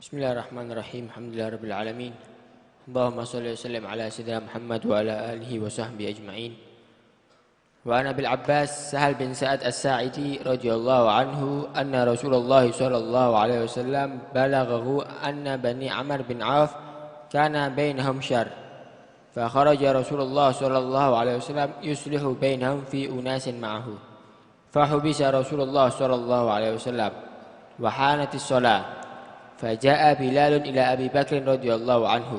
Bismillahirrahmanirrahim. Alhamdulillahirabbil alamin. Allahumma shalli wa sallim ala sayyidina Muhammad wa ala alihi wa sahbihi ajma'in. Wa ana bil Abbas Sahal bin Sa'ad As-Sa'idi radhiyallahu anhu anna Rasulullah sallallahu alaihi wasallam balaghahu anna Bani Amr bin Auf kana bainahum syarr. Fa kharaja Rasulullah sallallahu alaihi wasallam yuslihu bainahum fi unasin ma'ahu. Fa hubisa Rasulullah sallallahu alaihi wasallam wa hanatis shalah. فجاء بلال إلى أبي بكر رضي الله عنه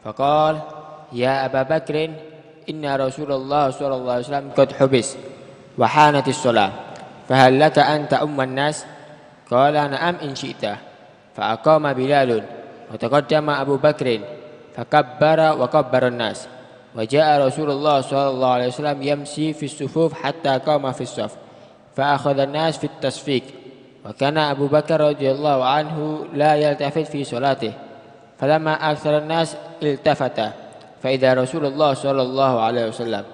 فقال يا أبا بكر إن رسول الله صلى الله عليه وسلم قد حبس وحانت الصلاة فهل لك أن تؤم الناس قال نعم إن شئت فأقام بلال وتقدم أبو بكر فكبر وكبر الناس وجاء رسول الله صلى الله عليه وسلم يمشي في الصفوف حتى قام في الصف فأخذ الناس في التصفيق وكان أبو بكر رضي الله عنه لا يلتفت في صلاته فلما أكثر الناس التفت فإذا رسول الله صلى الله عليه وسلم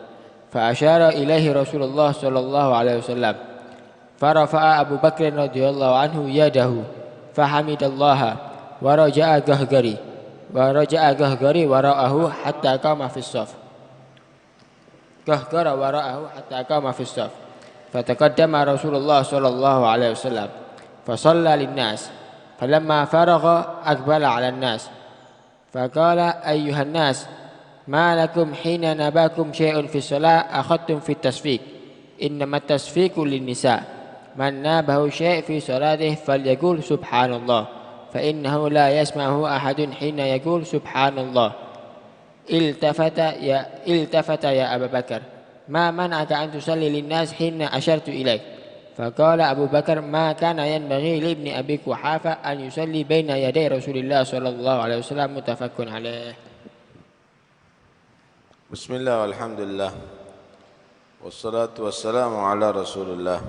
فأشار إليه رسول الله صلى الله عليه وسلم فرفع أبو بكر رضي الله عنه يده فحمد الله ورجع قهقري وراءه حتى قام في الصف قهقر وراءه حتى قام في الصف فتقدم رسول الله صلى الله عليه وسلم فصلى للناس فلما فرغ أقبل على الناس فقال أيها الناس ما لكم حين نباكم شيء في الصلاة أخذتم في التصفيق إنما التصفيق للنساء من نابه شيء في صلاته فليقول سبحان الله فإنه لا يسمعه أحد حين يقول سبحان الله التفت يا أبا بكر ما منعك أن تصلي للناس حين أشرت إليك فقال أبو بكر ما كان ينبغي لابن أبي قحافة أن يصلي بين يدي رسول الله صلى الله عليه وسلم متفق عليه. بسم الله والحمد لله والصلاة والسلام على رسول الله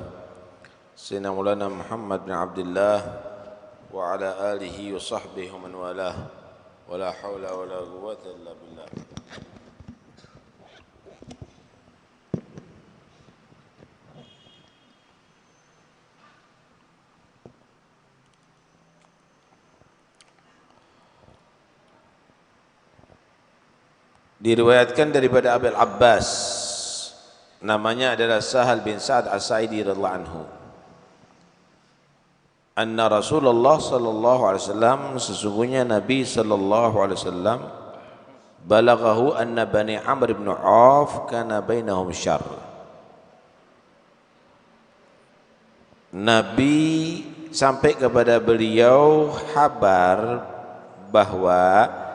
سيدنا مولانا محمد بن عبد الله وعلى آله وصحبه ومن والاه ولا حول ولا قوة إلا بالله. Diriwayatkan daripada Abil Abbas, namanya adalah Sahal bin Sa'ad As-Sa'idi radhiyallahu anhu, anna Rasulullah sallallahu alaihi wasallam, sesungguhnya Nabi sallallahu alaihi wasallam, balaghahu anna Bani Amr bin Auf kana bainahum syarr. Nabi sampai kepada beliau kabar bahwa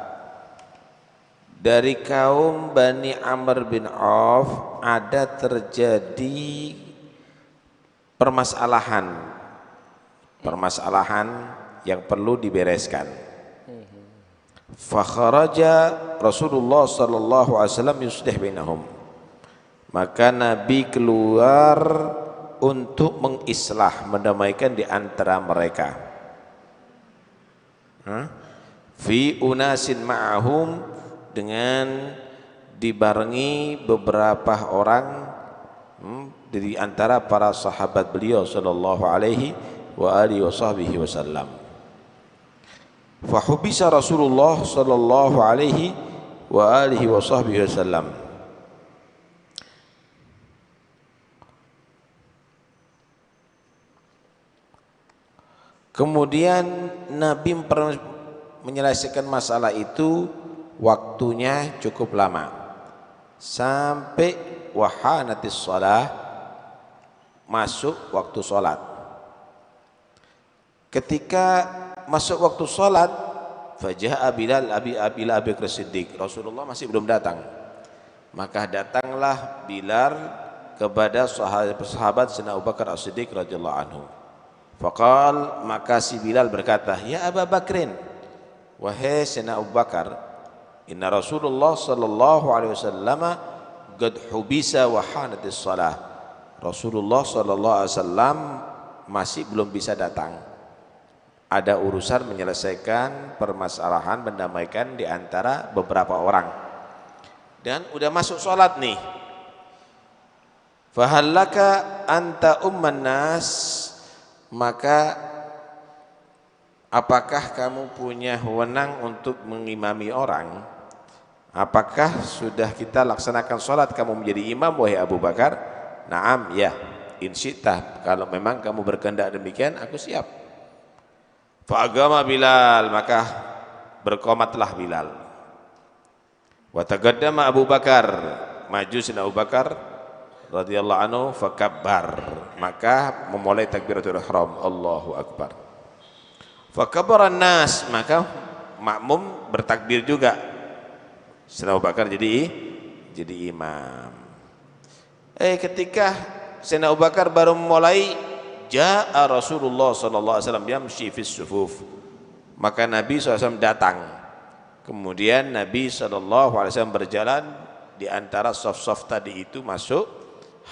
dari kaum Bani Amr bin Auf ada terjadi permasalahan yang perlu dibereskan. Fa kharaja Rasulullah sallallahu alaihi wasallam yuslih bainahum. Maka Nabi keluar untuk mengislah, mendamaikan di antara mereka. Fi unasin ma'ahum, dengan dibarengi beberapa orang dari antara para sahabat beliau sallallahu alaihi wa alihi wasallam. Fa hubisa Rasulullah sallallahu alaihi wa alihi wasallam. Kemudian Nabi menyelesaikan masalah itu, waktunya cukup lama sampai wahanatis shalah, masuk waktu sholat. Ketika masuk waktu sholat, faja'a Bilal Abi Bakr Siddiq, Rasulullah masih belum datang, maka datanglah Bilal kepada sahabat Sayyidina Abu Bakar As-Siddiq radhiyallahu anhu. Faqal, maka si Bilal berkata, ya Abu Bakrin, wahai Sayyidina Abu Bakar, inna Rasulullah sallallahu alaihi wasallam qad hubisa wa hanatis shalah. Rasulullah sallallahu alaihi wasallam masih belum bisa datang. Ada urusan menyelesaikan permasalahan, mendamaikan di antara beberapa orang. Dan udah masuk salat nih. Fahallaka anta umman nas, maka apakah kamu punya wewenang untuk mengimami orang? Apakah sudah kita laksanakan sholat kamu menjadi imam wahai Abu Bakar? Naam, ya. Insyitah, kalau memang kamu berkehendak demikian, aku siap. Fa'agama Bilal, maka berkomatlah Bilal. Wa taqaddama Abu Bakar, maju Sayyidina Abu Bakar radhiyallahu anhu, fakabbar, maka memulai takbiratul ihram, Allahu akbar. Fakabbaran nas, maka makmum bertakbir juga. Sayyidina Abu Bakar jadi imam. Ketika Sayyidina Abu Bakar baru memulai, jaa Rasulullah sallallahu alaihi wasallam yamshi fis sufuf, maka Nabi SAW datang. Kemudian Nabi SAW berjalan di antara saf-saf tadi itu masuk,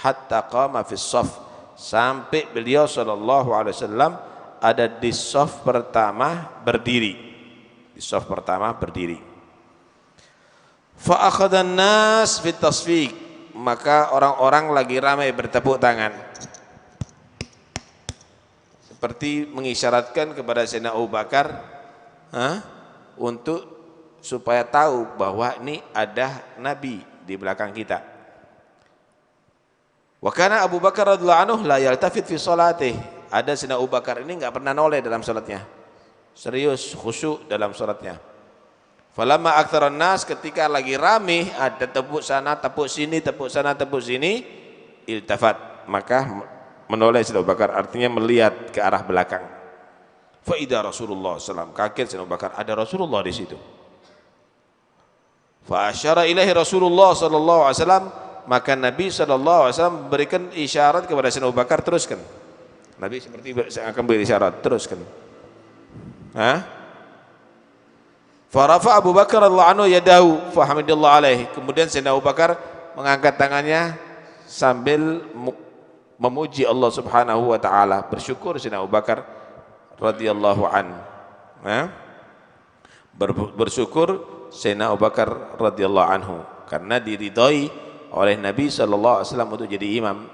hatta qama fis saf, sampai beliau SAW ada di saf pertama berdiri. Di saf pertama berdiri. Fa akhadhan nas fit tasfiq, maka orang-orang lagi ramai bertepuk tangan. Seperti mengisyaratkan kepada Sayyidina Abu Bakar untuk supaya tahu bahwa ini ada Nabi di belakang kita. Wa kana Abu Bakar radhiyallahu anhu la yaltafit fi salatih. Ada Sayyidina Abu Bakar ini enggak pernah noleh dalam salatnya. Serius, khusyuk dalam salatnya. Falamma aktsaran nas, ketika lagi rame, ada tepuk sana, tepuk sini, tepuk sana, tepuk sini, iltafat, maka menoleh Sayyidina Abu Bakar, artinya melihat ke arah belakang. Fa idza Rasulullah sallallahu alaihi wasallam, kaget Sayyidina Abu Bakar, ada Rasulullah di situ. Fa asyara ilaihi Rasulullah sallallahu alaihi wasallam, maka Nabi sallallahu alaihi wasallam berikan isyarat kepada Sayyidina Abu Bakar, teruskan. Nabi seperti akan beri isyarat, teruskan. Farafa Abu Bakar radhiyallahu anhu yadahu fa hamidallahu alaihi. Kemudian Sayyidina Abu Bakar mengangkat tangannya sambil memuji Allah Subhanahu wa taala, bersyukur Sayyidina Abu Bakar radhiyallahu an. Bersyukur Sayyidina Abu Bakar radhiyallahu anhu karena diridhoi oleh Nabi sallallahu alaihi wasallam untuk jadi imam.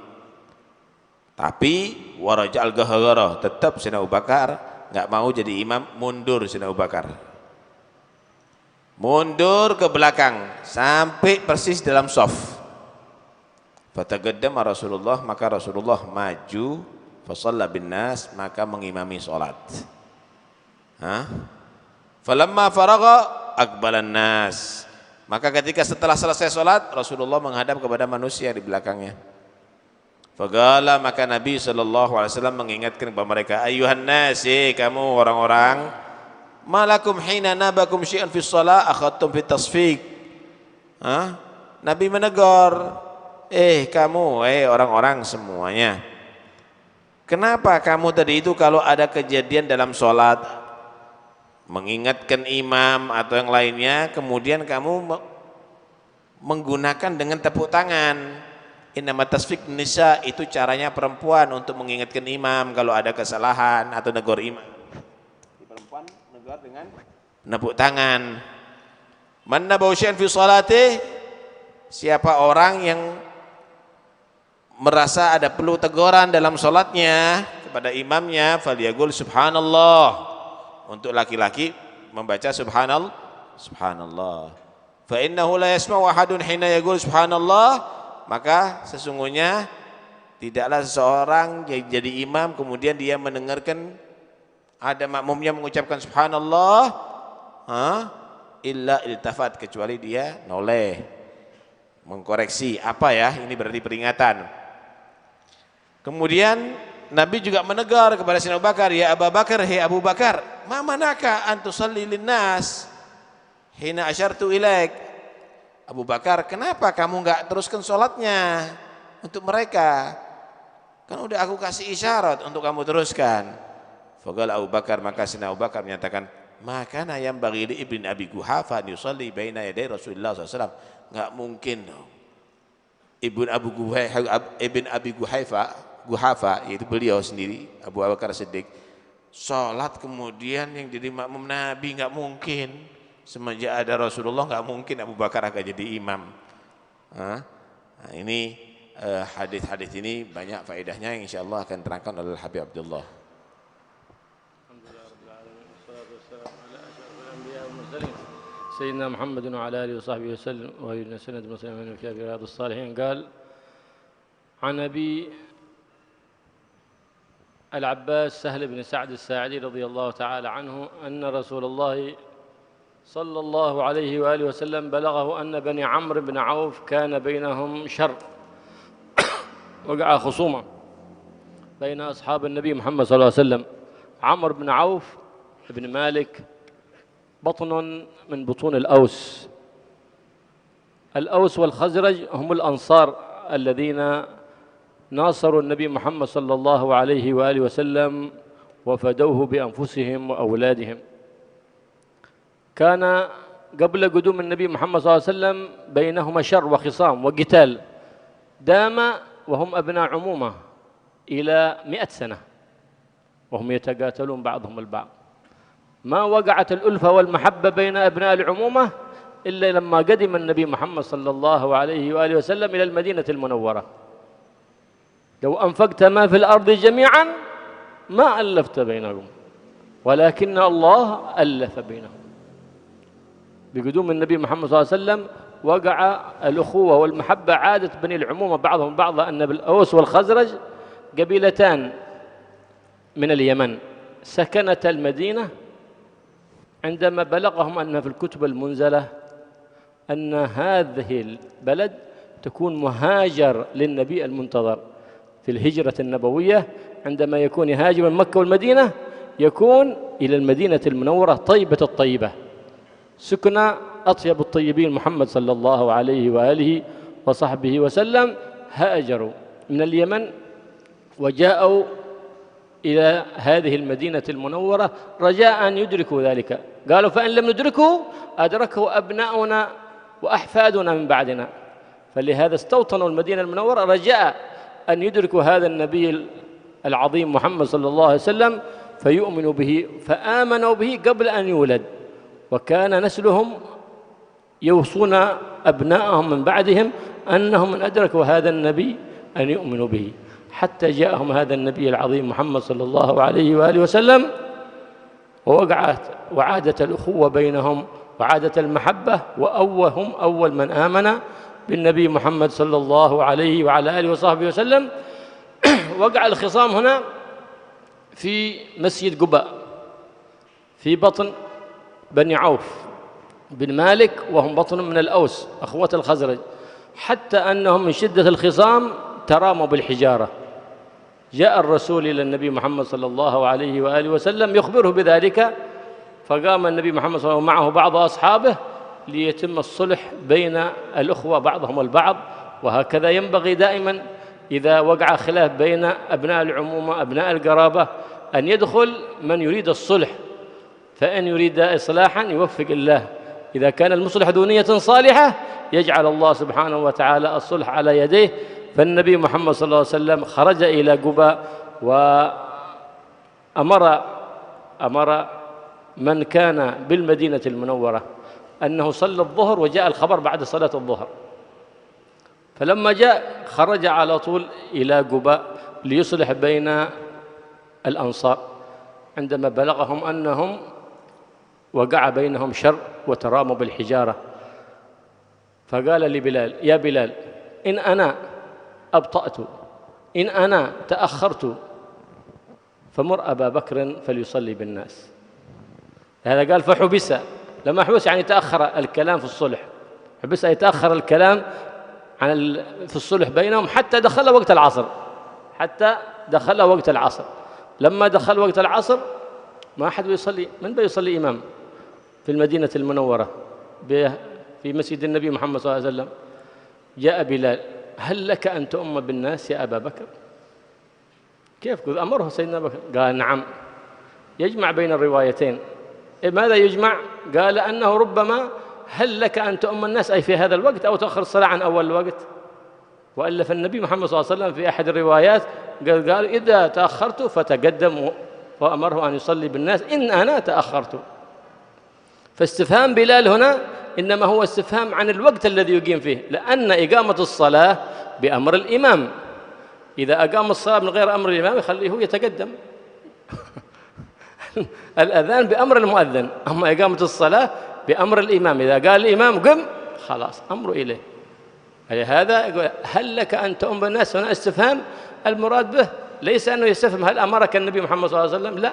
Tapi warajal gahara, tetap Sayyidina Abu Bakar enggak mau jadi imam, mundur Sayyidina Abu Bakar. Mundur ke belakang sampai persis dalam shaf. Fataqaddama Rasulullah, maka Rasulullah maju, fa shalla bin nas, maka mengimami salat. Falamma faragha aqbalan nas, maka ketika setelah selesai salat Rasulullah menghadap kepada manusia di belakangnya. Faqala, maka Nabi sallallahu alaihi wasallam mengingatkan kepada mereka, ayuhan nas, kamu orang-orang, malakum hina nabakum syai'an fi shalah akhadtum fi tasfiq. Nabi menegur, kamu orang-orang semuanya, kenapa kamu tadi itu kalau ada kejadian dalam sholat mengingatkan imam atau yang lainnya, kemudian kamu menggunakan dengan tepuk tangan? Innama tasfiq nisa, itu caranya perempuan untuk mengingatkan imam kalau ada kesalahan atau negur imam. Perempuan negur dengan nepuk tangan. Man nabahu syai'an fi sholati, siapa orang yang merasa ada perlu teguran dalam sholatnya kepada imamnya, falyaqul subhanallah. Untuk laki-laki membaca subhanallah. Fa innahu la yasma'u ahadun hina yaqul subhanallah, maka sesungguhnya tidaklah seseorang yang jadi imam kemudian dia mendengarkan ada makmumnya mengucapkan subhanallah illa iltafat, kecuali dia noleh mengkoreksi. Apa ya? Ini berarti peringatan. Kemudian Nabi juga menegur kepada Sayyidina Abu Bakar, ya Abu Bakar, hei Abu Bakar, ma manaka an tusalli linnas hina asyartu ilaik. Abu Bakar, kenapa kamu enggak teruskan sholatnya untuk mereka? Kan udah aku kasih isyarat untuk kamu teruskan. Faqala Abu Bakar, maka Sayyidina Abu Bakar menyatakan, maka yang bagi Ibn Abi Quhafa yusalli baina yaday Rasulullah SAW. Enggak mungkin dong. Ibn Abi Quhafa, yaitu beliau sendiri, Abu Bakar Siddiq, sholat kemudian yang jadi makmum Nabi, enggak mungkin. Semenjak ada Rasulullah enggak mungkin Abu Bakar akan jadi imam. Nah, ini hadis-hadis ini banyak faedahnya yang insyaallah akan terangkan oleh Habib Abdullah. سيدنا محمد وعلى آله وصحبه وسلم وإلى سند مسلم في رياض الصالحين قال عن أبي العباس سهل بن سعد الساعدي رضي الله تعالى عنه أن رسول الله صلى الله عليه وآله وسلم بلغه أن بني عمرو بن عوف كان بينهم شر، وقع خصومة بين أصحاب النبي محمد صلى الله عليه وسلم. عمرو بن عوف بن مالك بطن من بطون الأوس. الأوس والخزرج هم الأنصار الذين ناصروا النبي محمد صلى الله عليه وآله وسلم وفدوه بأنفسهم وأولادهم. كان قبل قدوم النبي محمد صلى الله عليه وسلم بينهما شر وخصام وقتال دام وهم أبناء عمومة إلى 100 سنة وهم يتقاتلون بعضهم البعض. ما وقعت الألفة والمحبة بين أبناء العمومة إلا لما قدم النبي محمد صلى الله عليه وآله وسلم إلى المدينة المنورة. لو أنفقت ما في الأرض جميعا ما ألفت بينهم ولكن الله ألف بينهم. بقدوم النبي محمد صلى الله عليه وسلم وقع الأخوة والمحبة، عادت بني العمومة بعضهم بعضا أن بالأوس والخزرج قبيلتان من اليمن سكنت المدينة. عندما بلغهم أن في الكتب المنزلة أن هذه البلد تكون مهاجر للنبي المنتظر في الهجرة النبوية، عندما يكون يهاجر من مكة والمدينة يكون إلى المدينة المنورة طيبة الطيبة، سكن أطيب الطيبين محمد صلى الله عليه وآله وصحبه وسلم. هاجروا من اليمن وجاءوا إلى هذه المدينة المنورة رجاء أن يدركوا ذلك. قالوا فإن لم ندركه أدركه أبناؤنا وأحفادنا من بعدنا. فلهذا استوطنوا المدينة المنورة رجاء أن يدركوا هذا النبي العظيم محمد صلى الله عليه وسلم فيؤمنوا به، فآمنوا به قبل أن يولد. وكان نسلهم يوصون أبناءهم من بعدهم أنهم من أدركوا هذا النبي أن يؤمنوا به، حتى جاءهم هذا النبي العظيم محمد صلى الله عليه وآله وسلم وعادت الأخوة بينهم وعادت المحبة، وهم أول من آمن بالنبي محمد صلى الله عليه وعلى آله وصحبه وسلم. وقع الخصام هنا في مسجد قباء في بطن بني عوف بن مالك، وهم بطن من الأوس أخوة الخزرج، حتى أنهم من شدة الخصام تراموا بالحجارة. جاء الرسول إلى النبي محمد صلى الله عليه وآله وسلم يخبره بذلك، فقام النبي محمد صلى الله عليه وسلم معه بعض أصحابه ليتم الصلح بين الأخوة بعضهم البعض. وهكذا ينبغي دائما إذا وقع خلاف بين أبناء العمومة أبناء القرابة أن يدخل من يريد الصلح، فإن يريد إصلاحا يوفق الله. إذا كان المصلح ذو نية صالحة يجعل الله سبحانه وتعالى الصلح على يديه. فالنبي محمد صلى الله عليه وسلم خرج إلى قباء وأمر من كان بالمدينة المنورة أنه صلى الظهر، وجاء الخبر بعد صلاة الظهر. فلما جاء خرج على طول إلى قباء ليصلح بين الأنصار، عندما بلغهم أنهم وقع بينهم شر وتراموا بالحجارة. فقال لبلال يا بلال إن أنا أبطأت إن أنا تأخرت فمر أبا بكر فليصلي بالناس. هذا قال فحبس، لما حبس يعني تأخر الكلام في الصلح، حبس أي تأخر الكلام في الصلح بينهم حتى دخل وقت العصر، لما دخل وقت العصر ما أحد بيصلي، من بيصلي إمام في المدينة المنورة في مسجد النبي محمد صلى الله عليه وسلم. جاء بلال هل لك أن تؤم بالناس يا أبا بكر؟ كيف أمره سيدنا بكر؟ قال نعم. يجمع بين الروايتين. ماذا يجمع؟ قال أنه ربما هل لك أن تؤم الناس أي في هذا الوقت أو تأخر الصلاة عن أول الوقت. وإلا فالنبي محمد صلى الله عليه وسلم في أحد الروايات قال إذا تأخرت فتقدم، وأمره أن يصلي بالناس إن أنا تأخرت. فاستفهام بلال هنا إنما هو استفهام عن الوقت الذي يقيم فيه، لأن إقامة الصلاة بأمر الإمام، إذا أقام الصلاة من غير أمر الإمام يخليه يتقدم. الأذان بأمر المؤذن، أما إقامة الصلاة بأمر الإمام. إذا قال الإمام قم خلاص أمره إليه. هذا يقول هل لك أن تؤم الناس؟ هنا استفهام المراد به ليس أنه يستفهم هل أمرك النبي محمد صلى الله عليه وسلم، لا،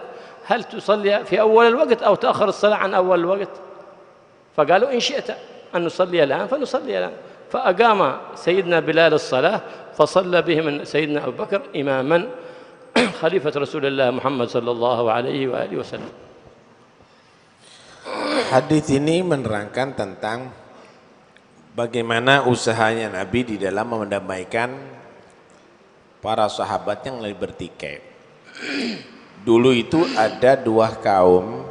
هل تصلي في أول الوقت أو تأخر الصلاة عن أول الوقت؟ فقالوا إن شئت أن نصلي الآن فنصلي الآن. فأقام سيدنا بلال الصلاة فصلى بهم سيدنا أبو بكر إماما خليفة رسول الله محمد صلى الله عليه وآله وسلم. Hadis ini menerangkan tentang bagaimana usahanya Nabi di dalam mendamaikan para sahabat yang lagi bertikai. Dulu itu ada dua kaum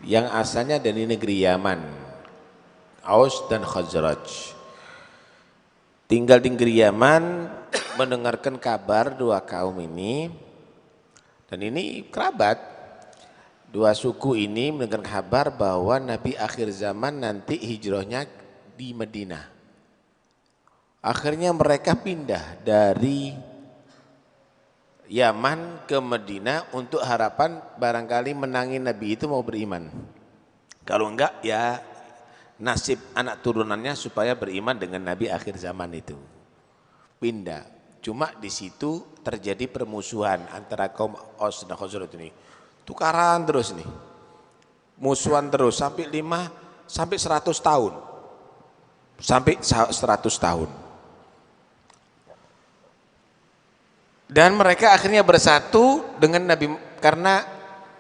yang asalnya dari negeri Yaman, Aus dan Khazraj. Tinggal di negeri Yaman, mendengarkan kabar dua kaum ini, dan ini kerabat. Dua suku ini mendengar kabar bahwa Nabi akhir zaman nanti hijrahnya di Madinah. Akhirnya mereka pindah dari Yaman ke Madinah untuk harapan barangkali menangi Nabi itu mau beriman. Kalau enggak ya nasib anak turunannya supaya beriman dengan Nabi akhir zaman itu. Pindah. Cuma di situ terjadi permusuhan antara kaum Aus dan Khazraj ini. Tukaran terus nih. Musuhan terus sampai 100 tahun. Sampai 100 tahun. Dan mereka akhirnya bersatu dengan Nabi, karena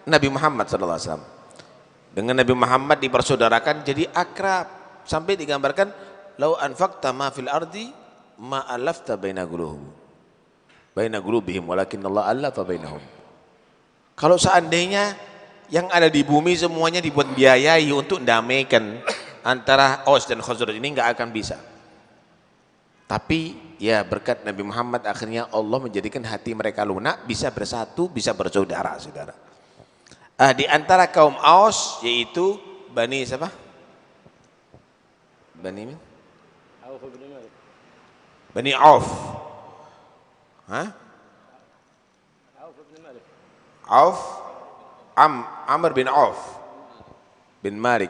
Nabi Muhammad SAW. Dengan Nabi Muhammad dipersaudarakan jadi akrab. Sampai digambarkan, lau anfaqta ma fil ardi ma alafta baina qulubihim walakin Allah allafa bainahum. Kalau seandainya yang ada di bumi semuanya dibuat biayai untuk mendamaikan antara Aus dan Khazraj ini nggak akan bisa. Tapi ya berkat Nabi Muhammad akhirnya Allah menjadikan hati mereka lunak, bisa bersatu, bisa bersaudara, saudara. Di antara kaum Aus yaitu Bani siapa? Bani min? Bani Auf. Hah? Auf, Amr bin Auf bin Malik.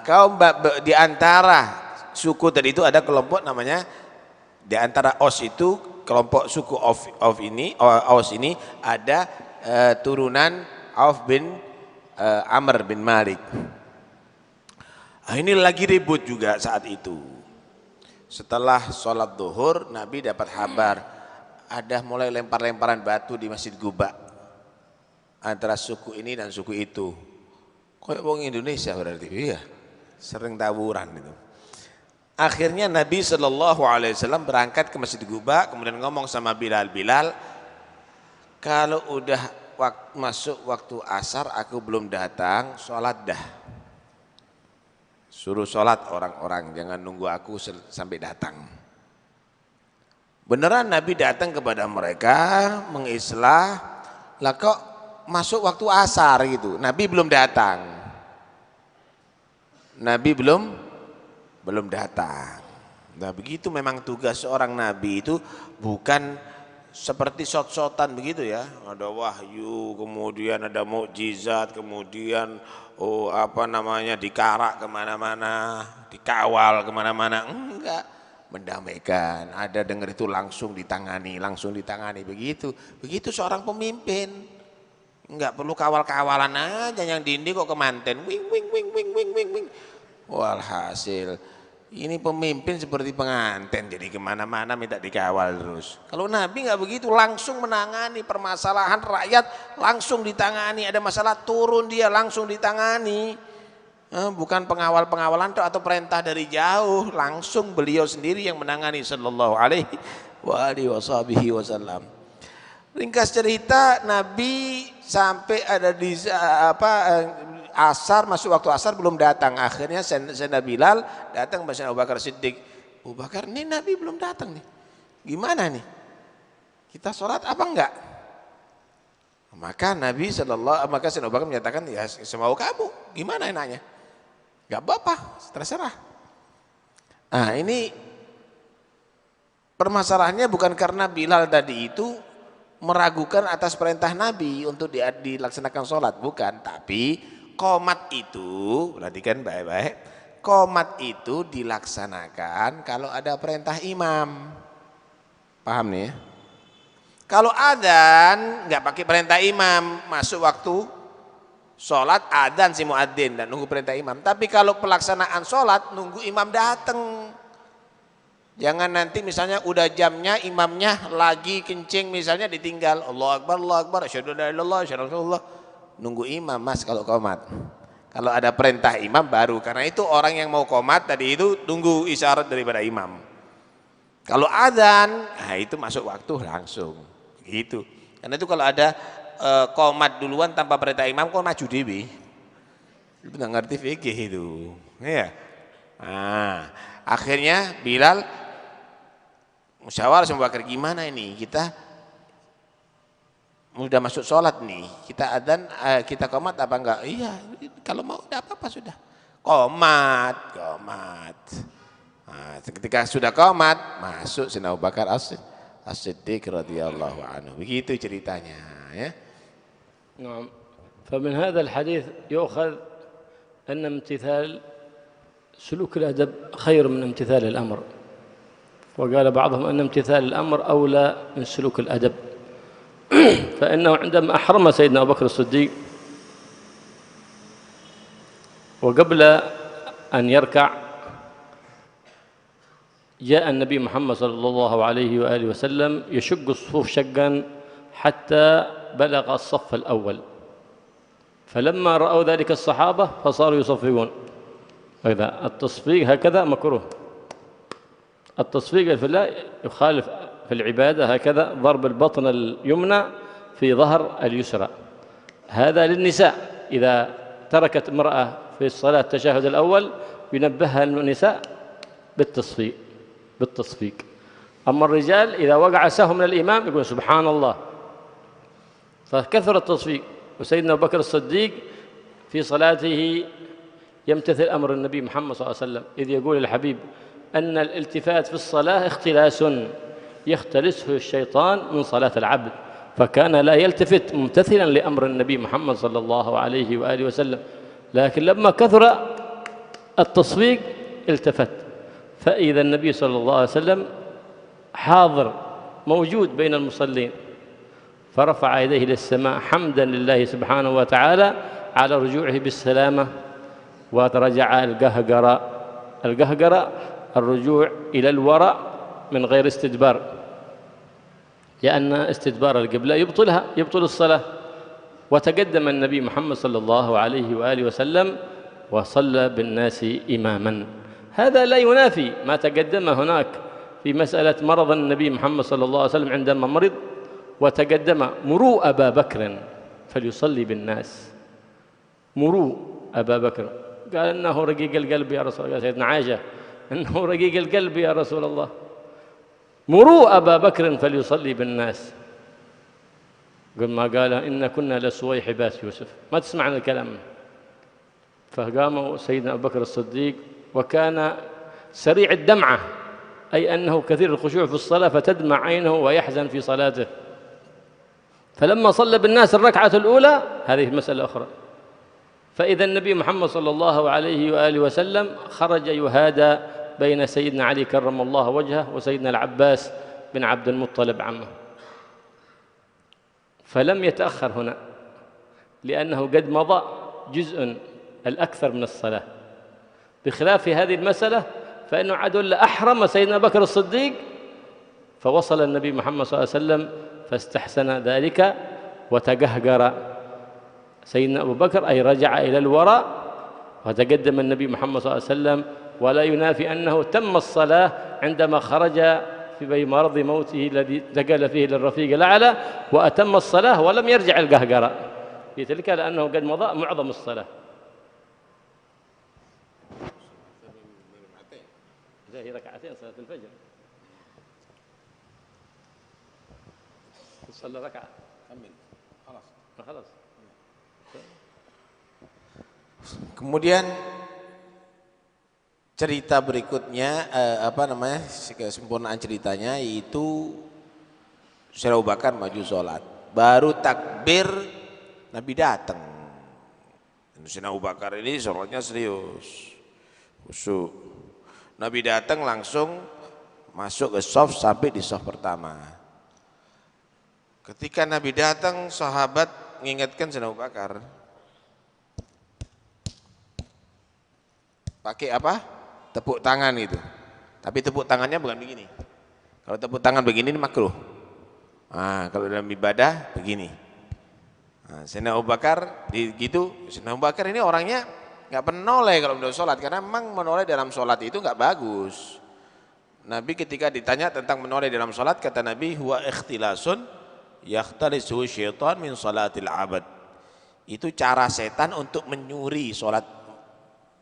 Kaum di antara suku tadi itu ada kelompok namanya, di antara Aus itu kelompok suku Aus ini ada turunan Auf bin Amr bin Malik. Ini lagi ribut juga saat itu. Setelah sholat zuhur Nabi dapat kabar ada mulai lempar-lemparan batu di Masjid Quba antara suku ini dan suku itu. Kayak wong Indonesia berarti, iya, sering tawuran itu. Akhirnya Nabi SAW berangkat ke Masjid Quba, kemudian ngomong sama Bilal, kalau udah masuk waktu asar aku belum datang, sholat dah. Suruh sholat orang-orang, jangan nunggu aku sampai datang. Beneran Nabi datang kepada mereka, mengislah, lah kok masuk waktu asar gitu, Nabi belum datang. Nabi belum datang. Nah begitu memang tugas seorang Nabi itu, bukan seperti shot-shotan begitu ya. Ada wahyu, kemudian ada mukjizat, kemudian dikarak kemana-mana, dikawal kemana-mana. Enggak, mendamaikan. Ada dengar itu langsung ditangani begitu seorang pemimpin. Enggak perlu kawal-kawalan aja, yang dindi kok kemanten wing. Walhasil ini pemimpin seperti pengantin, jadi kemana-mana minta dikawal terus. Kalau Nabi enggak begitu, langsung menangani permasalahan rakyat, langsung ditangani. Ada masalah turun dia langsung ditangani. Bukan pengawal-pengawalan atau perintah dari jauh, langsung beliau sendiri yang menangani sallallahu alaihi wasallam. Ringkas cerita, Nabi sampai ada di asar, masuk waktu asar belum datang. Akhirnya Sayyidina Bilal datang ke Abu Bakar Siddiq. Abu Bakar, ini Nabi belum datang nih. Gimana nih? Kita sholat apa enggak? Maka Sayyidina Abu Bakar menyatakan, ya semau kamu. Gimana enaknya? Enggak apa-apa, terserah. Ini permasalahannya bukan karena Bilal tadi itu meragukan atas perintah Nabi untuk dilaksanakan sholat, bukan, tapi qomat itu, perhatikan baik-baik, qomat itu dilaksanakan kalau ada perintah imam. Paham nih ya? Kalau adzan nggak pakai perintah imam, masuk waktu sholat adzan si muadzin dan nunggu perintah imam. Tapi kalau pelaksanaan sholat nunggu imam datang. Jangan nanti misalnya udah jamnya imamnya lagi kencing misalnya ditinggal. Allahu Akbar, asyhadu an la ilaha illallah, asyhadu anna Rasulullah. Nunggu imam mas kalau qomat. Kalau ada perintah imam baru. Karena itu orang yang mau qomat tadi itu tunggu isyarat daripada imam. Kalau adzan, nah itu masuk waktu langsung. Gitu. Karena itu kalau ada qomat duluan tanpa perintah imam kok maju dewi. Itu nggak ngerti fikih itu. Ya. Nah, akhirnya Bilal musyawarah sama Bakar, gimana ini kita udah masuk sholat nih, kita adzan, kita qomat apa enggak? Iya, kalau mau udah apa-apa sudah qomat. Nah, ketika sudah qomat masuk Sayyidina Abu Bakar As-Siddiq radhiyallahu anhu. Begitu ceritanya ya. نعم. فمن هذا الحديث يؤخذ أن امتثال سلوك الأدب خير من امتثال الأمر، وقال بعضهم أن امتثال الأمر أولى من سلوك الأدب. فإنه عندما أحرم سيدنا أبو بكر الصديق وقبل أن يركع جاء النبي محمد صلى الله عليه وآله وسلم يشق الصفوف شقا حتى بلغ الصف الأول، فلما رأوا ذلك الصحابة فصاروا يصفقون. إذا التصفيق هكذا مكروه، التصفيق في الله يخالف في العبادة، هكذا ضرب البطن اليمنى في ظهر اليسرى، هذا للنساء. إذا تركت امرأة في الصلاة التشهد الأول ينبهها النساء بالتصفيق. أما الرجال إذا وقع سهم من الإمام يقول سبحان الله، فكثر التصفيق. وسيدنا أبو بكر الصديق في صلاته يمتثل أمر النبي محمد صلى الله عليه وسلم، إذ يقول الحبيب أن الالتفات في الصلاة اختلاس يختلسه الشيطان من صلاة العبد، فكان لا يلتفت ممتثلا لأمر النبي محمد صلى الله عليه وآله وسلم. لكن لما كثر التصفيق التفت، فإذا النبي صلى الله عليه وسلم حاضر موجود بين المصلين، فرفع يديه للسماء حمدا لله سبحانه وتعالى على رجوعه بالسلامة، ورجع القهقرة الرجوع إلى الوراء من غير استدبار، لأن استدبار القبلة يبطل الصلاة. وتقدم النبي محمد صلى الله عليه وآله وسلم وصلى بالناس إماما. هذا لا ينافي ما تقدم هناك في مسألة مرض النبي محمد صلى الله عليه وسلم عندما مرض، وتقدم مروا أبا بكر فليصلي بالناس. مروا أبا بكر، قال إنه رقيق القلب يا رسول الله، قال سيدنا عائشة إنه رقيق القلب يا رسول الله. مروا أبا بكر فليصلي بالناس، قل ما قال إن كنا لسويحبات يوسف، ما تسمع عن الكلام. فقام سيدنا أبو بكر الصديق وكان سريع الدمعة، أي أنه كثير الخشوع في الصلاة فتدمع عينه ويحزن في صلاته. فلما صلى بالناس الركعة الأولى هذه مسألة أخرى، فإذا النبي محمد صلى الله عليه وآله وسلم خرج يهادى بين سيدنا علي كرم الله وجهه وسيدنا العباس بن عبد المطلب عمه، فلم يتأخر هنا لأنه قد مضى جزء الأكثر من الصلاة، بخلاف هذه المسألة فإنه عدل أحرم سيدنا بكر الصديق فوصل النبي محمد صلى الله عليه وسلم فاستحسن ذلك وتقهقر سيدنا أبو بكر، أي رجع إلى الوراء وتقدم النبي محمد صلى الله عليه وسلم. ولا ينافي أنه تم الصلاة عندما خرج في مرض موته الذي انتقل فيه للرفيق الأعلى، وأتم الصلاة ولم يرجع القهقرة في تلك، لأنه قد مضى معظم الصلاة. هي ركعتين صلاة الفجر، صلى ركعة خلاص. Kemudian cerita berikutnya kesempurnaan ceritanya yaitu Sayyidina Abu Bakar maju sholat, baru takbir Nabi datang. Sayyidina Abu Bakar ini sholatnya serius, khusyuk. Nabi datang langsung masuk ke shaf sampai di shaf pertama. Ketika Nabi datang, sahabat mengingatkan Sayyidina Abu Bakar, pakai apa? Tepuk tangan itu. Tapi tepuk tangannya bukan begini. Kalau tepuk tangan begini ini makruh. Kalau dalam ibadah begini. Sayyidina Abu Bakar gitu. Sayyidina Abu Bakar ini orangnya nggak pernah menoleh kalau udah sholat, karena memang menoleh dalam sholat itu nggak bagus. Nabi ketika ditanya tentang menoleh dalam sholat, kata Nabi, huwa ikhtilasun yakhtalisu syaitan min salatil abad. Itu cara setan untuk menyuri sholat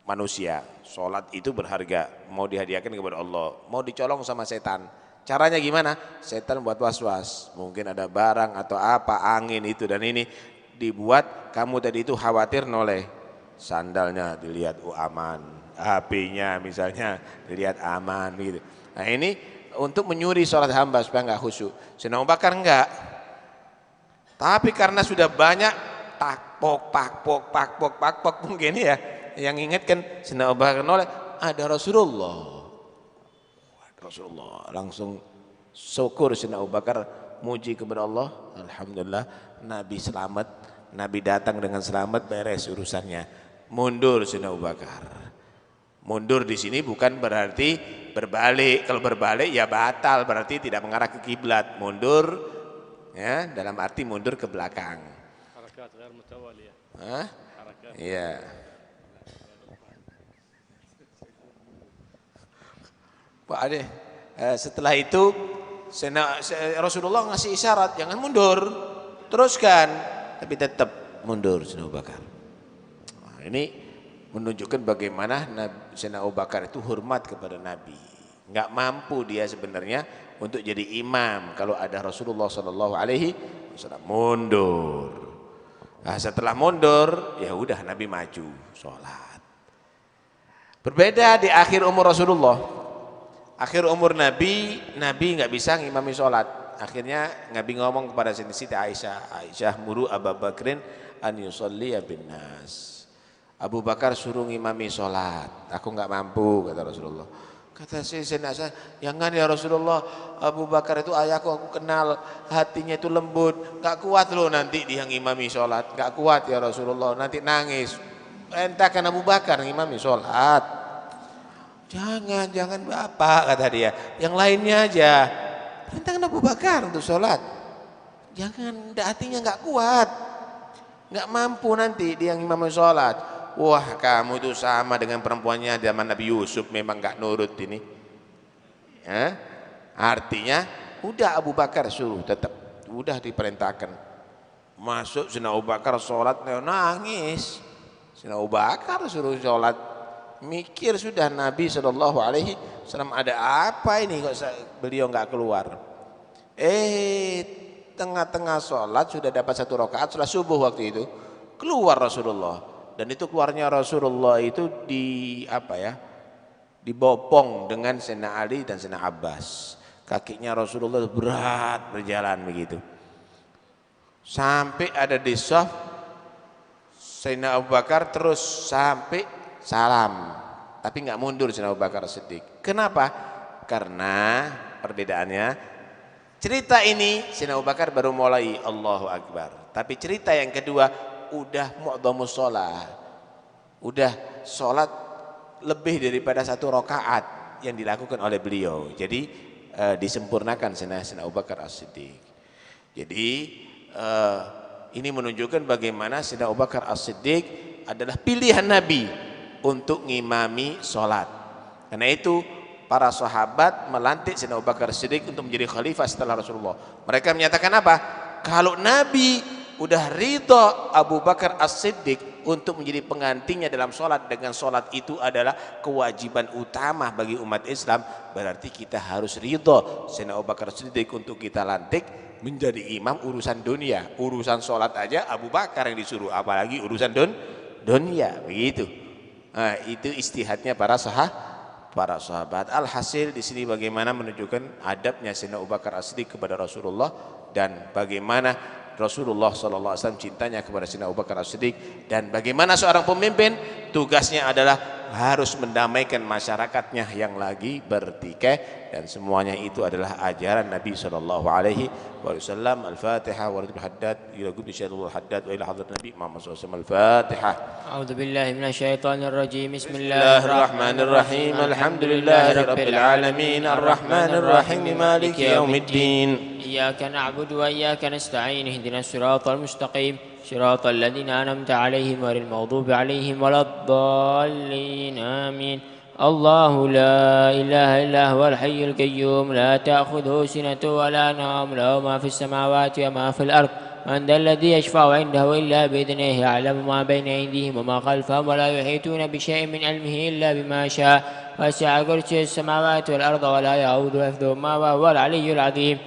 manusia. Sholat itu berharga, mau dihadiahkan kepada Allah, mau dicolong sama setan. Caranya gimana? Setan buat was-was, mungkin ada barang atau apa, angin itu dan ini, dibuat kamu tadi itu khawatir noleh. Sandalnya dilihat aman, HP-nya misalnya dilihat aman gitu. Nah ini untuk menyuri sholat hamba supaya enggak khusyuk. Sayyidina Abu Bakar enggak. Tapi karena sudah banyak pakpok mungkin ya, yang ingatkan Sayyidina Abu Bakar noleh, ada Rasulullah. Rasulullah langsung syukur Sayyidina Abu Bakar, muji kepada Allah, alhamdulillah Nabi selamat, Nabi datang dengan selamat, beres urusannya. Mundur Sayyidina Abu Bakar. Mundur di sini bukan berarti berbalik. Kalau berbalik ya batal, berarti tidak mengarah ke kiblat. Mundur ya dalam arti mundur ke belakang. Harakat ghair mutawaliyah. Iya. Pak Ade, setelah itu Rasulullah ngasih isyarat, jangan mundur, teruskan, tapi tetap mundur Sayyidina Abu Bakar. Nah, ini menunjukkan bagaimana Sayyidina Abu Bakar itu hormat kepada Nabi. Enggak mampu dia sebenarnya untuk jadi imam kalau ada Rasulullah SAW, mundur. Nah, setelah mundur, ya udah Nabi maju sholat. Berbeda di akhir umur Rasulullah. Akhir umur Nabi nggak bisa ngimami sholat. Akhirnya Nabi ngomong kepada Siti Aisyah, muru Abu Bakrin an yusolli bin nas. Abu Bakar suruh ngimami sholat, aku nggak mampu, kata Rasulullah. Kata Siti Aisyah, jangan ya Rasulullah, Abu Bakar itu ayahku, aku kenal, hatinya itu lembut, nggak kuat loh nanti dia ngimami sholat, nggak kuat ya Rasulullah, nanti nangis. Entahkan Abu Bakar ngimami sholat. Jangan Bapak, kata dia, yang lainnya aja. Perintahkan Abu Bakar untuk sholat. Jangan, hatinya nggak kuat, nggak mampu nanti dia yang imam sholat. Wah, kamu itu sama dengan perempuannya zaman Nabi Yusuf, memang nggak nurut ini. Ya? Artinya, udah Abu Bakar suruh tetap, udah diperintahkan. Masuk Sayyidina Abu Bakar sholat, nangis. Sayyidina Abu Bakar suruh sholat. Mikir sudah Nabi SAW, ada apa ini kok beliau nggak keluar. Tengah-tengah sholat sudah dapat 1 rakaat setelah subuh waktu itu, keluar Rasulullah. Dan itu keluarnya Rasulullah itu dibopong dengan Sayyidina Ali dan Sayyidina Abbas. Kakinya Rasulullah berat berjalan begitu. Sampai ada di shaf, Sayyidina Abu Bakar terus sampai salam, tapi nggak mundur Sayyidina Abu Bakar Siddiq. Kenapa? Karena perbedaannya, cerita ini Sayyidina Abu Bakar baru mulai Allahu Akbar, tapi cerita yang kedua udah mu'dhamus sholat, udah sholat lebih daripada 1 rakaat yang dilakukan oleh beliau. Jadi disempurnakan Sayyidina Abu Bakar As-Siddiq. Jadi ini menunjukkan bagaimana Sayyidina Abu Bakar As-Siddiq adalah pilihan Nabi untuk ngimami sholat. Karena itu para sahabat melantik Sayyidina Abu Bakar Siddiq untuk menjadi khalifah setelah Rasulullah. Mereka menyatakan apa? Kalau Nabi udah ridho Abu Bakar As-Siddiq untuk menjadi penggantinya dalam sholat, dengan sholat itu adalah kewajiban utama bagi umat Islam, berarti kita harus ridho Sayyidina Abu Bakar Siddiq untuk kita lantik menjadi imam urusan dunia. Urusan sholat aja Abu Bakar yang disuruh, apalagi urusan dunia, begitu. Nah, itu istihadnya para sahabat. Alhasil di sini bagaimana menunjukkan adabnya Sayyidina Abu Bakar As-Siddiq kepada Rasulullah, dan bagaimana Rasulullah SAW, cintanya kepada Sayyidina Abu Bakar As-Siddiq, dan bagaimana seorang pemimpin tugasnya adalah harus mendamaikan masyarakatnya yang lagi bertikai, dan semuanya itu adalah ajaran Nabi SAW. Al-Fatihah wa haddad ila gubni Syaikhul Haddad wa ila hadrat Nabi Muhammad SAW. Al-Fatihah. A'udzu billahi minasyaitonir rajim. Bismillahirrahmanirrahim. Alhamdulillahirabbil alamin. Arrahmanir rahim. Maliki yaumiddin. إياك نعبد وإياك نستعين اهدنا الصراط المستقيم صراط الذين أنعمت عليهم غير المغضوب عليهم ولا الضالين آمين. الله لا إله إلا هو الحي القيوم لا تأخذه سنة ولا نوم له ما في السماوات وما في الأرض من ذا الذي يشفع عنده إلا بإذنه يعلم ما بين أيديهم وما خلفهم ولا يحيطون بشيء من علمه إلا بما شاء وسع كرسيه السماوات والأرض ولا يؤوده حفظهما وهو العلي العظيم.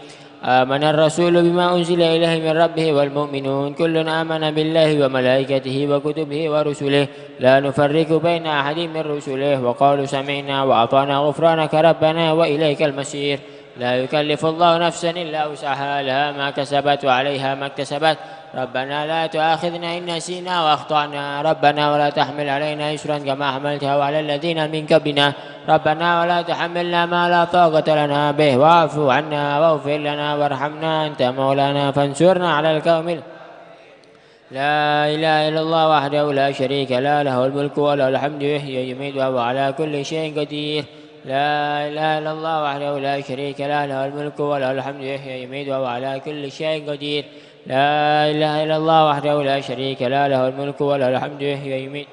آمن الرسول بما أنزل إليه من ربه والمؤمنون كل آمن بالله وملائكته وكتبه ورسله لا نفرق بين أحد من رسله وقالوا سمعنا وأطعنا غفرانك ربنا وإليك المصير. لا يكلف الله نفسا إلا وسعها لها ما كسبت وعليها ما اكتسبت ربنا لا تؤاخذنا إن نسينا وأخطأنا ربنا ولا تحمل علينا إسرا كما حملته على الذين من قبلنا ربنا ولا تحملنا ما لا طاقة لنا به واعف عنا واغفر لنا وارحمنا أنت مولانا فانصرنا على القوم. لا إله إلا الله وحده لا شريك له الملك وله الحمد يحيي ويميت وهو على كل شيء قدير. لا إله إلا الله وحده لا شريك له الملك وله الحمد يحيي ويميت وهو على كل شيء قدير. لا إله إلا الله وحده لا شريك له الملك وله الحمد يحيي ويميت.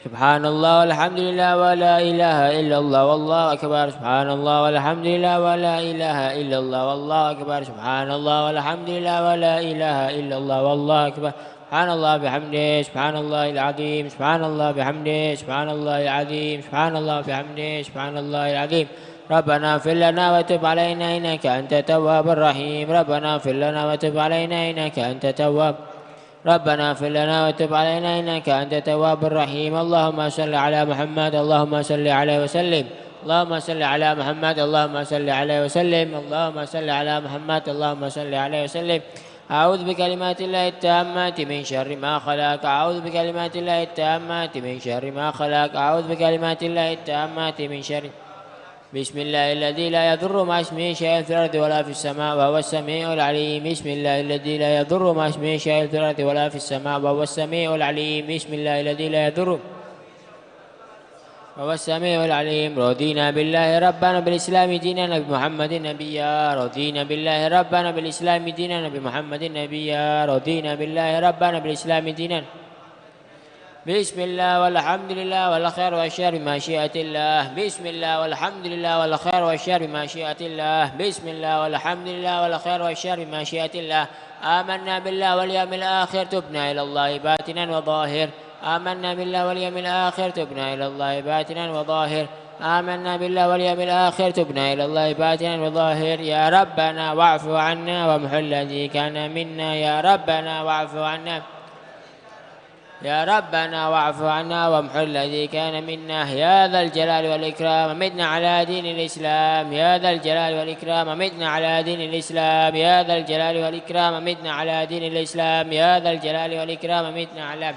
سبحان الله والحمد لله ولا إله إلا الله والله أكبر. سبحان الله والحمد لله ولا إله إلا الله والله أكبر. سبحان الله والحمد لله ولا إله إلا الله والله أكبر. سبحان الله بحمده سبحان الله العظيم. سبحان الله بحمده سبحان الله العظيم. سبحان الله بحمده سبحان الله العظيم. ربنا اغفر لنا وتب علينا إنك أنت التواب الرحيم. ربنا اغفر لنا وتب علينا إنك أنت التواب. ربنا اغفر لنا وتب علينا إنك أنت التواب الرحيم. اللهم صل على محمد اللهم صل عليه وسلم. اللهم صل على محمد اللهم صل عليه وسلم. اللهم صل على محمد اللهم صل عليه وسلم. أعوذ بكلمات الله التامات من شر ما خلق. أعوذ بكلمات الله التامات من شر ما خلق. أعوذ بكلمات الله التامات من شر. بسم الله الذي لا يضر مع اسمه شيء في الأرض ولا في السماء وهو السميع العليم. بسم الله الذي لا يضر مع اسمه شيء في الأرض ولا في السماء وهو السميع العليم. بسم الله الذي لا يضر وهو السميع العليم. رضينا بالله ربنا بالإسلام دينا نبي محمد نبيا. رضينا بالله ربنا بالإسلام دينا نبي محمد نبيا. رضينا بالله ربنا بالإسلام دينا. بسم الله والحمد لله والخير والشر بمشيئة الله. بسم الله والحمد لله والخير والشر بمشيئة الله. بسم الله والحمد لله والخير والشر بمشيئة الله. آمنا بالله واليوم الآخر تبنا إلى الله باطنا وظاهر. آمنا بالله واليوم الآخر تبنا إلى الله باطنا وظاهر. آمنا بالله واليوم الآخر تبنا إلى الله باطنا وظاهر. يا ربنا واعف عنا وامحو الذي كان منا. يا ربنا واعف عنا. يا ربنا واعف عنا وامحو الذي كان منا. يا ذا الجلال والإكرام متنا على دين الإسلام. يا ذا الجلال والإكرام متنا على دين الإسلام. يا ذا الجلال والإكرام متنا على دين الإسلام. يا ذا الجلال والإكرام متنا على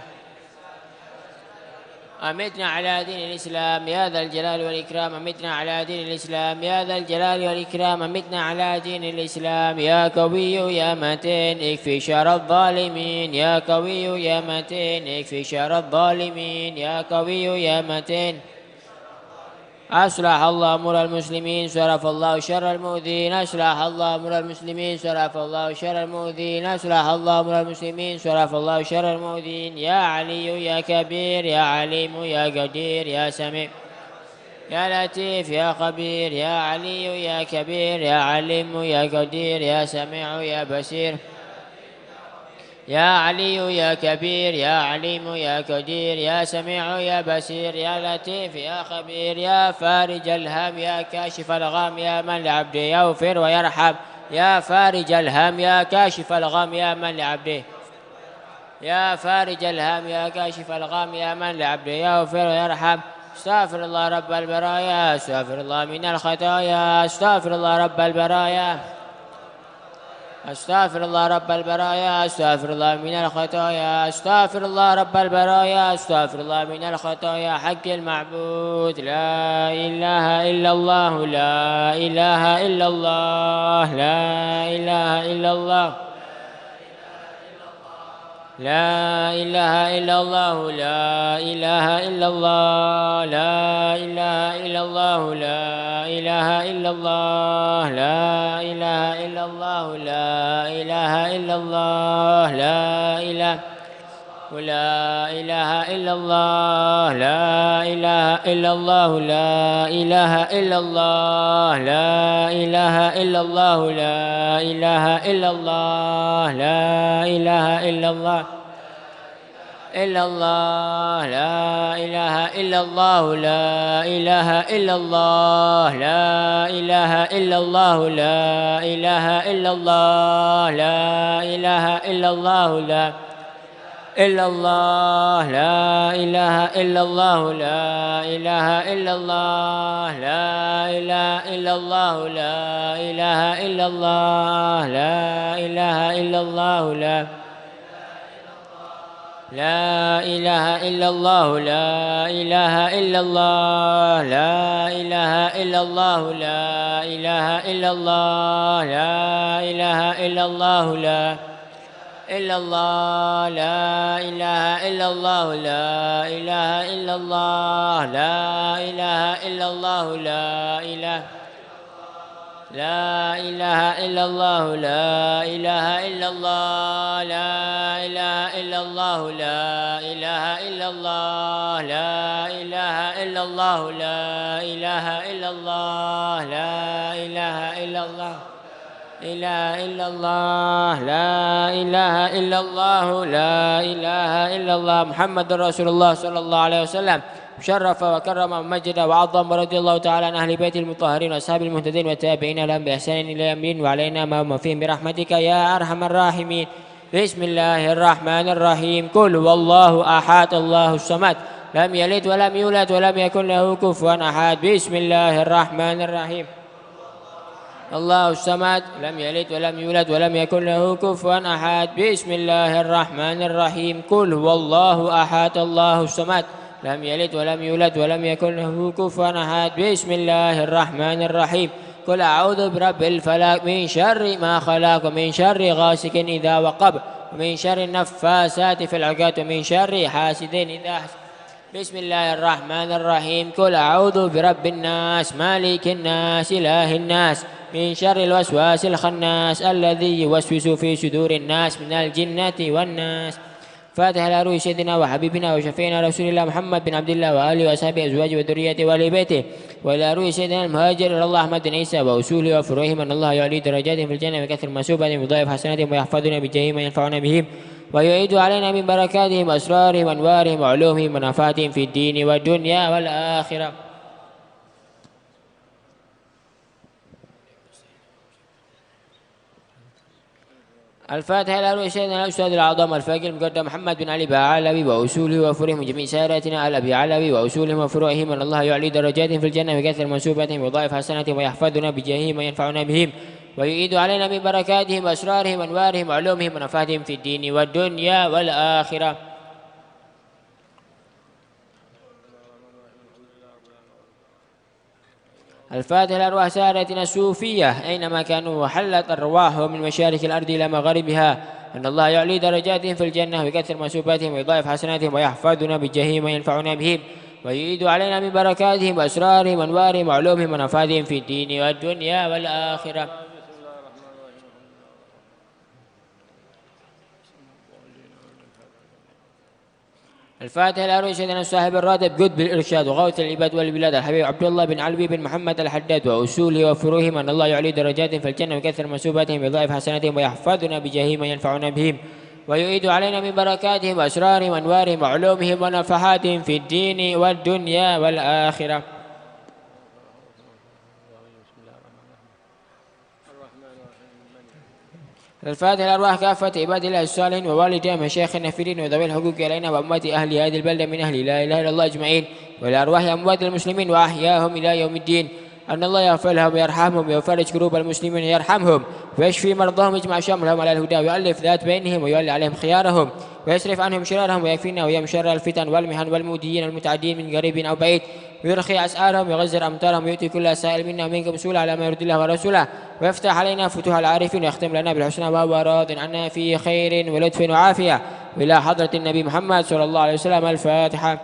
أمتنا على دين الإسلام. يا ذا الجلال والإكرام أمتنا على دين الإسلام. يا ذا الجلال والإكرام أمتنا على دين الإسلام. يا قوي يا متين اكفي شر الظالمين. يا قوي يا متين اكفي شر الظالمين. يا قوي يا متين. أصلح الله أمور المسلمين صرف الله شر المؤذين. أصلح الله أمور المسلمين صرف الله شر المؤذين. أصلح الله أمور المسلمين صرف الله شر المؤذين. يا علي يا كبير يا عليم يا قدير يا سميع يا لطيف يا خبير. يا علي يا كبير يا عليم يا قدير يا سميع يا بصير. يا علي يا كبير يا عليم يا قدير يا سميع يا بصير. يا لطيف يا خبير. يا فارج الهم يا كاشف الغم يا من لعبده يغفر ويرحم. يا فارج الهم يا كاشف الغم يا من لعبده. يا فارج الهم يا كاشف الغم يا من لعبده يغفر ويرحم. استغفر الله رب البرايا. استغفر الله من الخطايا. استغفر الله رب البرايا. أستغفر الله رب البرايا أستغفر الله من الخطايا أستغفر الله رب البرايا أستغفر الله من الخطايا حق المعبود لا إله إلا الله لا إله إلا الله لا إله إلا الله لا إله إلا الله لا إله إلا الله لا إله إلا الله لا إله إلا الله لا إله إلا الله لا إله إلا الله لا إله ولا إله إلا الله لا إله إلا الله لا إله إلا الله لا إله إلا الله لا إله إلا الله لا إله إلا الله إلا الله لا إله إلا الله لا إله إلا الله لا إله إلا الله لا إله إلا الله لا إله إلا الله لا إلا الله لا إله إلا الله لا إله إلا الله لا إله إلا الله لا إله إلا الله لا إله إلا الله لا لا إله إلا الله لا إله إلا الله لا إله إلا الله لا إله إلا الله لا إله إلا الله لا إلا الله لا إله إلا الله لا إله إلا الله لا إله إلا الله لا إله لا إله إلا الله لا إله إلا الله لا إله إلا الله لا إله إلا الله لا إله إلا الله لا إله إلا الله لا إله إلا الله إله إلا الله لا إله إلا الله لا إله إلا الله محمد رسول الله صلى الله عليه وسلم شرف وكرم ومجد وعظم رضي الله تعالى عن أهل بيت المطهرين وأصحاب المهتدين والتابعين لهم بإحسان إلى يوم وعلينا ما هم فيهم برحمتك يا أرحم الراحمين بسم الله الرحمن الرحيم قل هو الله أحد الله الصمد لم يلد ولم يولد ولم يكن له كفوا أحد بسم الله الرحمن الرحيم الله الصمد لم يلد ولم يولد ولم يكن له كفوا أحد بسم الله الرحمن الرحيم قل هو الله أحد الله الصمد لم يلد ولم يولد ولم يكن له كفوا أحد بسم الله الرحمن الرحيم قل أعوذ برب الفلق من شر ما خلق ومن شر غاسق إذا وقب ومن شر النفاثات في العقد ومن شر حاسد إذا حسد بسم الله الرحمن الرحيم قل أعوذ برب الناس مالك الناس إله الناس من شر الوسواس الخناس الذي يوسوس في صدور الناس من الجنة والناس فاتح على روح سيدنا وحبيبنا وشفينا رسول الله محمد بن عبد الله وآله وأصحابه أزواجه وذريته وآل بيته وإلى روح سيدنا المهاجر إلى الله أحمد بن عيسى وأصوله وفروعهم أن الله يعلي درجاتهم في الجنة وكثر مسوباتهم ويضاعف حسناتهم ويحفظنا بجاههم وينفعنا بهم ويعيد علينا من بركاتهم وأسرارهم وأنوارهم وعلومهم ونفعاتهم في الدين والدنيا والآخرة. الفاتحة إلى روح سيدنا الأستاذ الأعظم الفاقر المقدم محمد بن علي بعلوي وأصوله وفروعهم وجميع ساداتنا على أبي علوي وأصولهم وفروعهم أن الله يعلي درجاتهم في الجنة ويكثر منسوباتهم ويضاعف حسناتهم ويحفظنا بجاههم وينفعنا بهم ويعيد علينا من بركاتهم وأسرارهم وأنوارهم وعلومهم ونفعاتهم في الدين والدنيا والآخرة. الفاتحة لأرواح سادتنا الصوفية أينما كانوا وحلت أرواحهم من مشارق الأرض إلى مغاربها أن الله يعلي درجاتهم في الجنة ويكثر مسوباتهم ويضاعف حسناتهم ويحفظنا بجاههم وينفعنا بهم ويعيد علينا من بركاتهم وأسرارهم وأنوارهم وعلومهم ونفعاتهم في الدين والدنيا والآخرة. الفاتحة إلى روح سيدنا صاحب الراتب قد بالإرشاد وغوث العباد والبلاد الحبيب عبد الله بن علوي بن محمد الحداد وأصوله وفروعهم أن الله يعلي درجاتهم في الجنة ويكثر مسوباتهم ويضاعف حسناتهم ويحفظنا بجاههم وينفعنا بهم ويعيد علينا من بركاتهم وأسرارهم وأنوارهم وعلومهم ونفحاتهم في الدين والدنيا والآخرة. الفاتحة لأرواح كافة عباد الله الصالحين ووالديهم وشيخنا النافرين وذوي الحقوق علينا وأموات أهل هذه البلدة من أهل لا إله إلا الله أجمعين ولأرواح أموات المسلمين وأحياهم إلى يوم الدين أن الله يغفر لهم ويرحمهم ويفرج كروب المسلمين ويرحمهم ويشفي مرضاهم ويجمع شملهم على الهدى ويؤلف ذات بينهم ويولي عليهم خيارهم ويصرف عنهم شرارهم ويكفينا ويوم شر الفتن والمحن والموديين المتعدين من قريب أو بعيد ويرخي أسعارهم ويغزر أمتارهم ويؤتي كل سائل منا ومنكم مسؤولا على ما يرضي الله ورسوله ويفتح علينا فتوح العارفين ويختم لنا بالحسنى وهو راض عنا في خير ولطف وعافية وإلى حضرة النبي محمد صلى الله عليه وسلم. الفاتحة.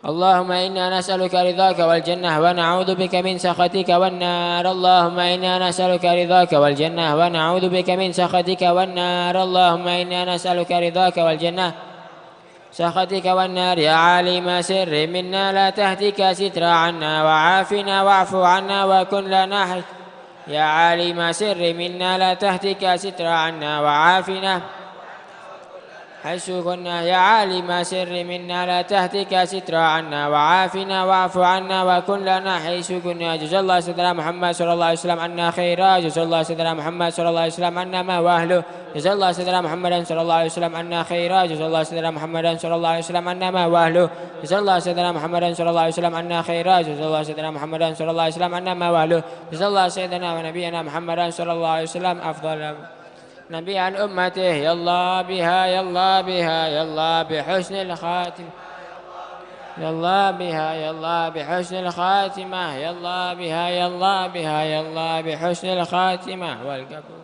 اللهم إنا نسألك رضاك والجنة ونعوذ بك من سخطك والنار. اللهم إنا نسألك رضاك والجنة ونعوذ بك من سخطك والنار. اللهم إنا نسألك رضاك والجنة سخطك والنار. يا عالم سر منا لا تهتك ستر عنا وعافنا واعف عنا وكن لنا يا عالم سر منا لا تهتك ستر عنا وعافنا حيث كنا. يا عالم سر منا لا تهتك ستر عنا وعافنا واعف عنا وكن لنا حيث كنا. جزا الله سيدنا محمد صلى الله عليه وسلم عنا خيرا. جزا الله سيدنا محمد صلى الله عليه وسلم عنا ما واهله. جزا الله سيدنا محمد صلى الله عليه وسلم عنا خيرا. جزا الله سيدنا محمد صلى الله عليه وسلم عنا ما واهله. جزا الله سيدنا محمد صلى الله عليه وسلم عنا خيرا. جزا الله سيدنا محمد صلى الله عليه وسلم عنا ما واهله. جزا الله سيدنا ونبينا محمد صلى الله عليه وسلم أفضل نبي عن أمته. يا الله بها يا الله بها يا الله بحسن الخاتمة. يا الله بها يا الله بحسن الخاتمة. يا الله بها يا الله بها يا الله بحسن الخاتمة والقبول.